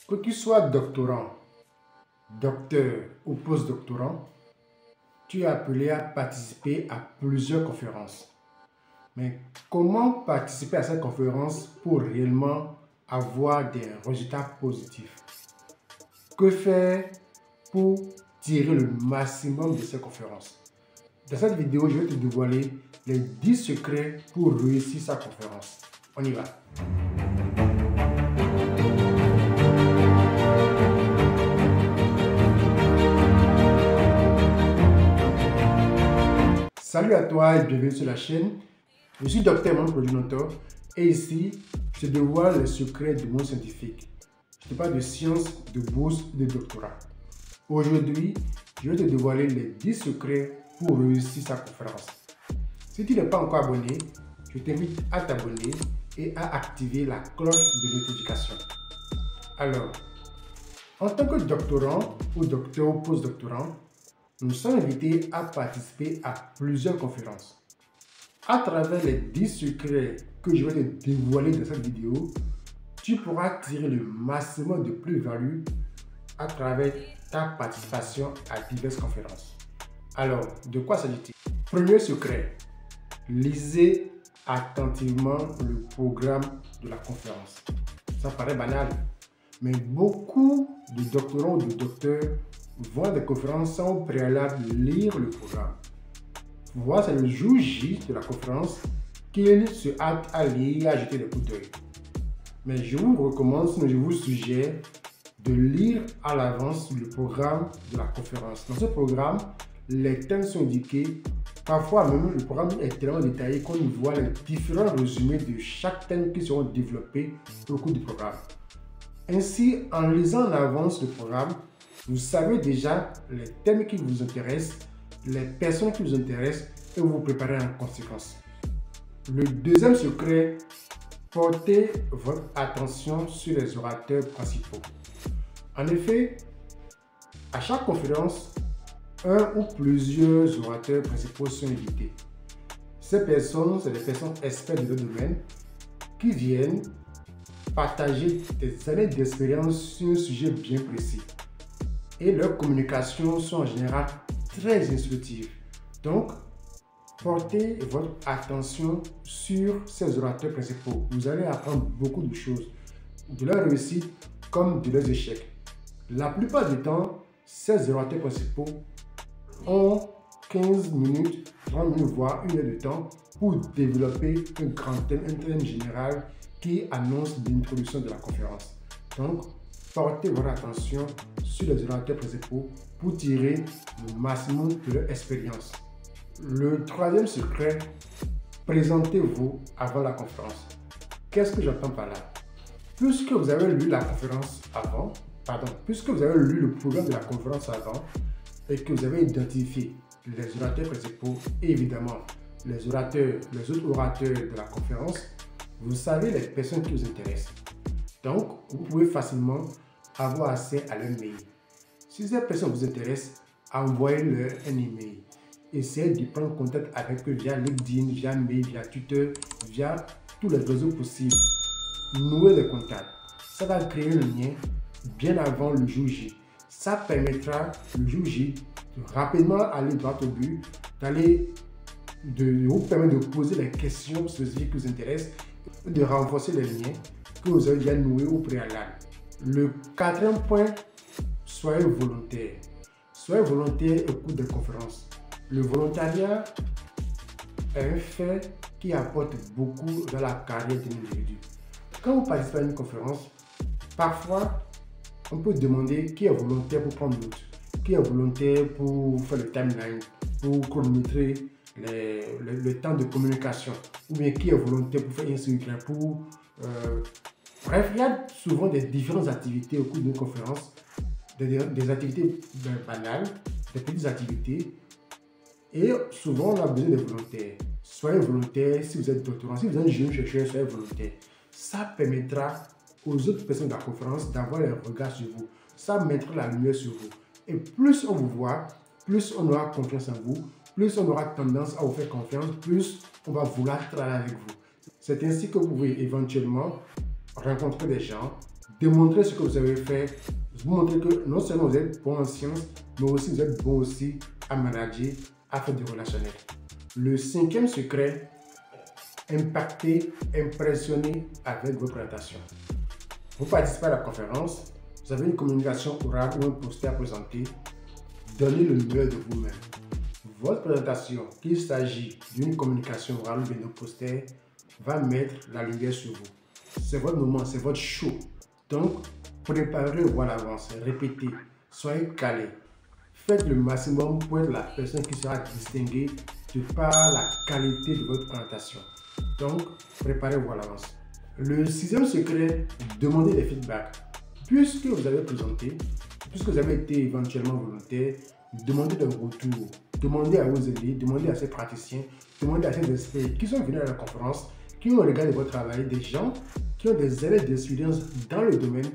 Que tu sois doctorant, docteur ou postdoctorant, tu es appelé à participer à plusieurs conférences. Mais comment participer à cette conférence pour réellement avoir des résultats positifs? Que faire pour tirer le maximum de ces conférences? Dans cette vidéo, je vais te dévoiler les 10 secrets pour réussir sa conférence. On y va. Salut à toi et bienvenue sur la chaîne. Je suis Dr Emmanuel Produnotor et ici, je te dévoile les secrets du monde scientifique. Je te parle de science, de bourse et de doctorat. Aujourd'hui, je vais te dévoiler les 10 secrets pour réussir sa conférence. Si tu n'es pas encore abonné, je t'invite à t'abonner et à activer la cloche de notification. Alors, en tant que doctorant ou docteur ou postdoctorant, nous sommes invités à participer à plusieurs conférences. À travers les 10 secrets que je vais te dévoiler dans cette vidéo, tu pourras tirer le maximum de plus-value à travers ta participation à diverses conférences. Alors, de quoi s'agit-il? Premier secret, lisez attentivement le programme de la conférence. Ça paraît banal, mais beaucoup de doctorants ou de docteurs vont à des conférences sans au préalable lire le programme. Voir, c'est le jour J de la conférence qu'ils se hâtent à lire et à jeter des coups d'œil. Mais je vous recommande, je vous suggère de lire à l'avance le programme de la conférence. Dans ce programme, les thèmes sont indiqués. Parfois même, le programme est tellement détaillé qu'on voit les différents résumés de chaque thème qui seront développés au cours du programme. Ainsi, en lisant en avance le programme, vous savez déjà les thèmes qui vous intéressent, les personnes qui vous intéressent et vous vous préparez en conséquence. Le deuxième secret, portez votre attention sur les orateurs principaux. En effet, à chaque conférence, un ou plusieurs orateurs principaux sont invités. Ces personnes, c'est des personnes expertes de leur domaine qui viennent partager des années d'expérience sur un sujet bien précis. Et leurs communications sont en général très instructives. Donc, portez votre attention sur ces orateurs principaux. Vous allez apprendre beaucoup de choses, de leurs réussites comme de leurs échecs. La plupart du temps, ces orateurs principaux ont 15 minutes, 30 minutes, voire 1 heure de temps pour développer un grand thème, un thème général qui annonce l'introduction de la conférence. Donc, portez votre attention sur les orateurs principaux pour tirer le maximum de leur expérience. Le troisième secret, présentez-vous avant la conférence. Qu'est-ce que j'entends par là? Puisque vous avez lu la conférence avant, puisque vous avez lu le programme de la conférence avant et que vous avez identifié les orateurs principaux et évidemment les autres orateurs de la conférence, vous savez les personnes qui vous intéressent. Donc, vous pouvez facilement avoir accès à leur mail. Si ces personnes vous intéressent, envoyez-leur un email. Essayez de prendre contact avec eux via LinkedIn, via mail, via Twitter, via tous les réseaux possibles. Nouez les contacts. Ça va créer le lien bien avant le jour J. Ça permettra le jour J de rapidement aller droit au but, de vous permettre de poser les questions spécifiques qui vous intéressent, de renforcer les liens que vous avez déjà noués au préalable. Le quatrième point, soyez volontaire. Soyez volontaire au cours des conférences. Le volontariat est un fait qui apporte beaucoup dans la carrière d'un individu. Quand vous participez à une conférence, parfois, on peut demander qui est volontaire pour prendre note, qui est volontaire pour faire le timeline, pour chronométrer le temps de communication, ou bien qui est volontaire pour faire un secret, bref, il y a souvent des différentes activités au cours d'une conférence, des activités banales, des petites activités, et souvent on a besoin de volontaires. Soyez volontaire si vous êtes doctorant, si vous êtes jeune chercheur, soyez volontaire. Ça permettra aux autres personnes de la conférence d'avoir un regard sur vous. Ça mettra la lumière sur vous. Et plus on vous voit, plus on aura confiance en vous, plus on aura tendance à vous faire confiance, plus on va vouloir travailler avec vous. C'est ainsi que vous pouvez éventuellement rencontrer des gens, démontrez ce que vous avez fait. Vous montrez que non seulement vous êtes bon en sciences, mais aussi vous êtes bon aussi à manager, à faire du relationnel. Le cinquième secret, impacter, impressionner avec vos présentations. Vous participez à la conférence, vous avez une communication orale ou un poster à présenter, donnez le meilleur de vous-même. Votre présentation, qu'il s'agit d'une communication orale ou d'un poster, va mettre la lumière sur vous. C'est votre moment, c'est votre show. Donc, préparez-vous à l'avance, répétez, soyez calé. Faites le maximum pour être la personne qui sera distinguée de par la qualité de votre présentation. Donc, préparez-vous à l'avance. Le sixième secret, demandez des feedbacks. Puisque vous avez présenté, puisque vous avez été éventuellement volontaire, demandez des retours. Demandez à vos élèves, demandez à ces praticiens, demandez à ces experts qui sont venus à la conférence, qui ont regardé votre travail, des gens qui ont des années d'expérience dans le domaine,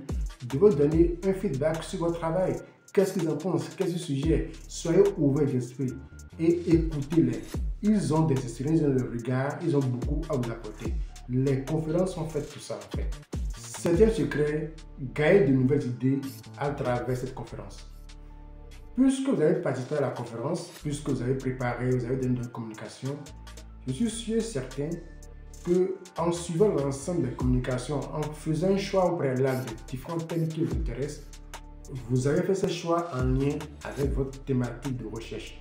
de vous donner un feedback sur votre travail. Qu'est-ce qu'ils en pensent? Qu'est-ce que sujet? Soyez ouverts d'esprit et écoutez-les. Ils ont des expériences, ils ont le regard, ils ont beaucoup à vous apporter. Les conférences sont faites pour ça en fait. Septième secret, gagnez de nouvelles idées à travers cette conférence. Puisque vous avez participé à la conférence, puisque vous avez préparé, vous avez donné une communication, je suis sûr et certain qu'en suivant l'ensemble des communications, en faisant un choix au préalable de différents thèmes qui vous intéressent, vous avez fait ce choix en lien avec votre thématique de recherche.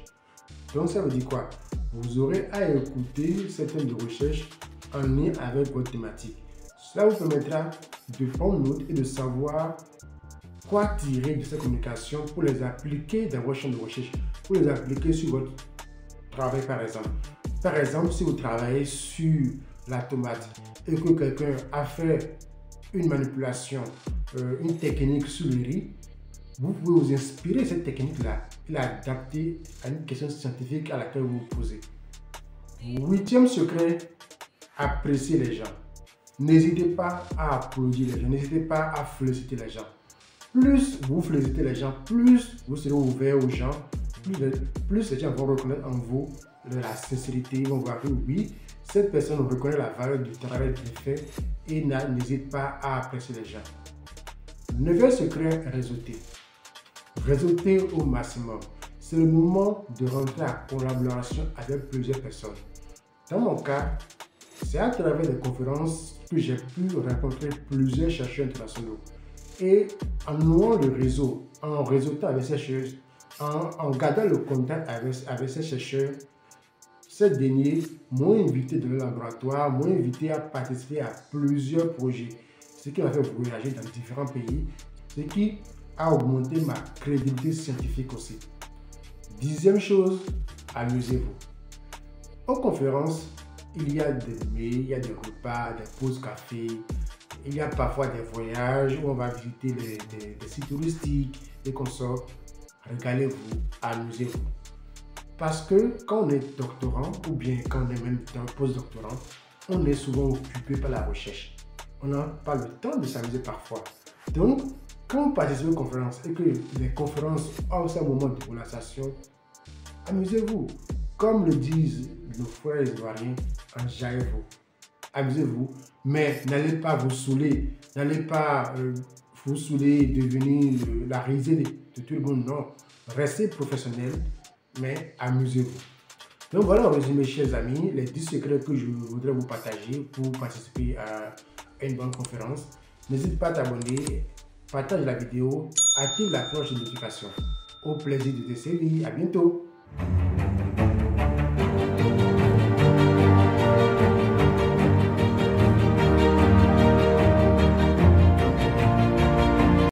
Donc ça veut dire quoi? Vous aurez à écouter ces thèmes de recherche en lien avec votre thématique. Cela vous permettra de prendre note et de savoir quoi tirer de ces communications pour les appliquer dans votre champ de recherche, pour les appliquer sur votre travail par exemple. Par exemple, si vous travaillez sur la tomate et que quelqu'un a fait une manipulation, une technique sur le riz, vous pouvez vous inspirer de cette technique-là et l'adapter à une question scientifique à laquelle vous vous posez. Huitième secret, appréciez les gens. N'hésitez pas à applaudir les gens, n'hésitez pas à féliciter les gens. Plus vous félicitez les gens, plus vous serez ouvert aux gens, plus les gens vont reconnaître en vous la sincérité, ils vont voir que oui, cette personne reconnaît la valeur du travail qu'il fait et n'hésite pas à apprécier les gens. Neuvième secret, réseauter. Réseauter au maximum. C'est le moment de rentrer en collaboration avec plusieurs personnes. Dans mon cas, c'est à travers des conférences que j'ai pu rencontrer plusieurs chercheurs internationaux. Et en nouant le réseau, en réseautant avec ces chercheurs, en gardant le contact avec ces chercheurs, ces derniers m'ont invité dans le laboratoire, m'ont invité à participer à plusieurs projets, ce qui m'a fait voyager dans différents pays, ce qui a augmenté ma crédibilité scientifique aussi. Dixième chose, amusez-vous. Aux conférences, il y a des mets, il y a des repas, des pauses café, il y a parfois des voyages où on va visiter des sites touristiques et consorts. Régalez-vous, amusez-vous. Parce que quand on est doctorant ou bien quand on est même post-doctorant, on est souvent occupé par la recherche. On n'a pas le temps de s'amuser parfois. Donc, quand vous participez aux conférences et que les conférences ont ce moment de relaxation, amusez-vous. Comme le disent nos frères ivoiriens, enjaillez-vous. Amusez-vous, mais n'allez pas vous saouler. N'allez pas vous saouler et devenir la risée de tout le monde. Non, restez professionnel, mais amusez-vous. Donc voilà en résumé, chers amis, les 10 secrets que je voudrais vous partager pour participer à une bonne conférence. N'hésite pas à t'abonner, partage la vidéo, active la cloche de notification. Au plaisir de te servir, à bientôt.